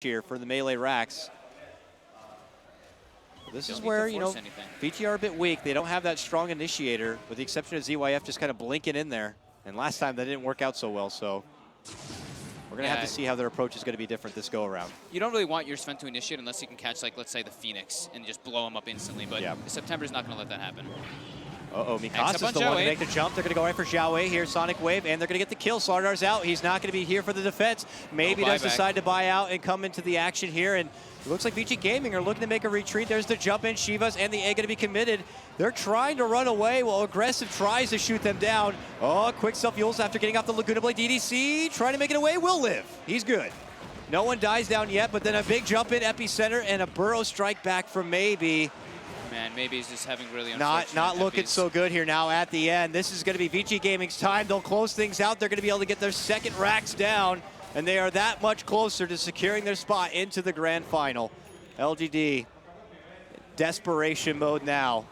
here for the Melee Racks. This is where, VG are a bit weak. They don't have that strong initiator, with the exception of ZYF just kind of blinking in there. And last time that didn't work out so well, so we're going to have to see how their approach is going to be different this go around. You don't really want your Sven to initiate unless you can catch, like, let's say the Phoenix and just blow him up instantly, but September's not going to let that happen. Uh-oh, Mikasa's the one to make the jump. They're going to go right for Xiao Wei here, Sonic Wave, and they're going to get the kill. Slardar's out. He's not going to be here for the defense. Maybe does decide to buy out and come into the action here, and it looks like VG Gaming are looking to make a retreat. There's the jump in. Shivas and the A going to be committed. They're trying to run away while Aggressive tries to shoot them down. Oh, quick self-fuels after getting off the Laguna Blade. DDC trying to make it away. Will live. He's good. No one dies down yet, but then a big jump in Epicenter and a burrow strike back from Maybe. Man, maybe he's just having really unfortunate Not looking so good here now at the end. This is going to be VG Gaming's time. They'll close things out. They're going to be able to get their second racks down, and they are that much closer to securing their spot into the grand final. LGD, desperation mode now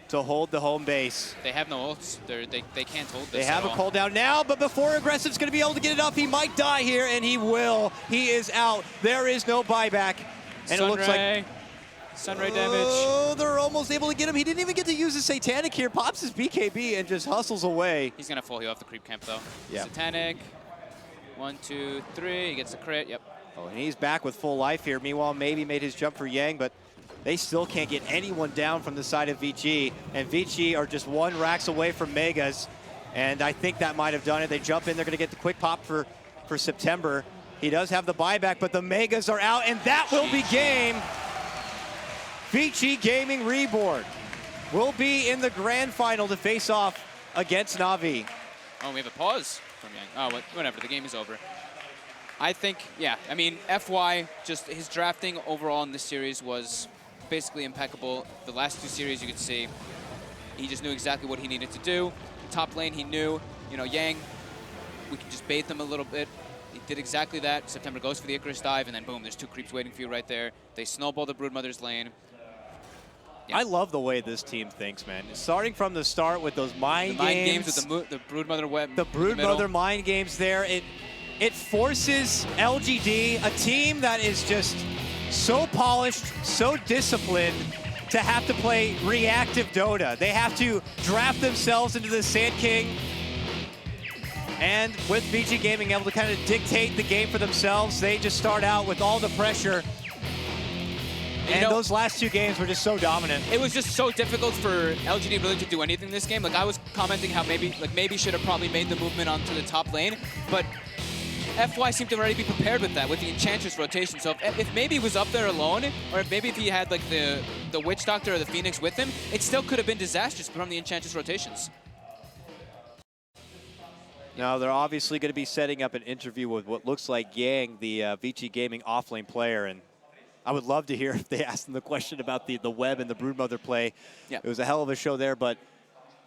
to hold the home base. They have no ults. They can't hold this. They have a cooldown now, but before Aggressive's going to be able to get it up, he might die here, and he will. He is out. There is no buyback. And it looks like Sunray damage. Oh, they're almost able to get him. He didn't even get to use his Satanic here. Pops his BKB and just hustles away. He's going to full heal off the creep camp, though. Yeah. Satanic. 1, 2, 3. He gets a crit. Yep. Oh, and he's back with full life here. Meanwhile, Maybe made his jump for Yang, but they still can't get anyone down from the side of VG. And VG are just one racks away from Megas. And I think that might have done it. They jump in. They're going to get the quick pop for September. He does have the buyback, but the Megas are out, and that will be game. VG Gaming Reborn will be in the grand final to face off against Na'Vi. Oh, we have a pause from Yang. Oh, whatever. The game is over. I think, yeah. I mean, FY, just his drafting overall in this series was basically impeccable. The last two series, you could see, he just knew exactly what he needed to do. Top lane, he knew, Yang, we can just bait them a little bit. He did exactly that. September goes for the Icarus dive, and then boom, there's two creeps waiting for you right there. They snowball the Broodmother's lane. Yeah. I love the way this team thinks, man. Starting from the start with those mind games with the Broodmother web. The Broodmother mind games there. It forces LGD, a team that is just so polished, so disciplined, to have to play reactive Dota. They have to draft themselves into the Sand King. And with VG Gaming able to kind of dictate the game for themselves, they just start out with all the pressure. And those last two games were just so dominant. It was just so difficult for LGD really to do anything this game. Like, I was commenting how maybe should have probably made the movement onto the top lane, but FY seemed to already be prepared with that, with the Enchantress rotation. So if maybe he was up there alone, or maybe if he had like the Witch Doctor or the Phoenix with him, it still could have been disastrous from the Enchantress rotations. Now, they're obviously going to be setting up an interview with what looks like Yang, the VG Gaming offlane player, and I would love to hear if they asked him the question about the web and the Broodmother play. Yeah. It was a hell of a show there, but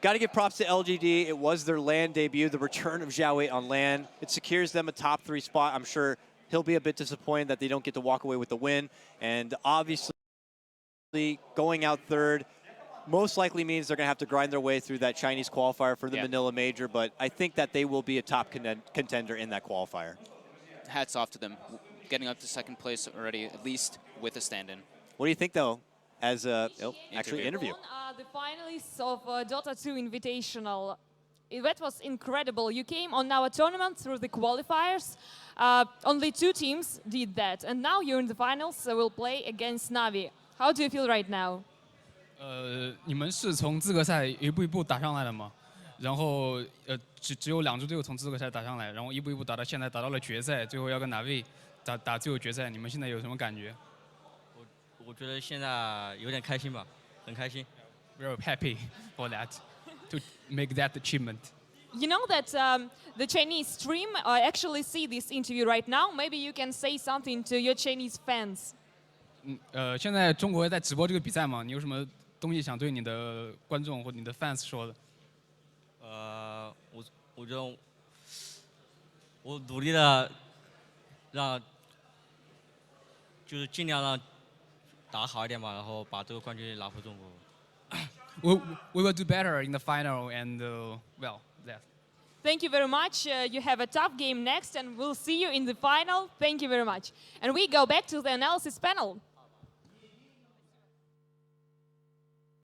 got to give props to LGD. It was their LAN debut, the return of Xiao Wei on LAN. It secures them a top 3 spot. I'm sure he'll be a bit disappointed that they don't get to walk away with the win. And obviously, going out third most likely means they're going to have to grind their way through that Chinese qualifier for the Manila Major, but I think that they will be a top contender in that qualifier. Hats off to them. Getting up to second place already, at least with a stand-in. What do you think, though, as a interview? The finalists of Dota 2 Invitational. That was incredible. You came on our tournament through the qualifiers. Only 2 teams did that, and now you're in the finals, so we'll play against Na'Vi. How do you feel right now? 你们是从资格赛一步一步打上来的吗？然后只有2支队伍从资格赛打上来，然后一步一步打到现在，打到了决赛，最后要跟Na'Vi打最后决赛。你们现在有什么感觉？我觉得现在有点开心吧，很开心。We're happy for that, to make that achievement. You know that the Chinese stream actually see this interview right now. Maybe you can say something to your Chinese fans. 现在中国在直播这个比赛嘛，你有什么东西想对你的观众或你的 fans 说的？我觉得我努力的就是尽量让打好一点吧，然后把这个冠军拿回中国。We will do better in the final and well that. Thank you very much. You have a tough game next, and we'll see you in the final. Thank you very much. And we go back to the analysis panel.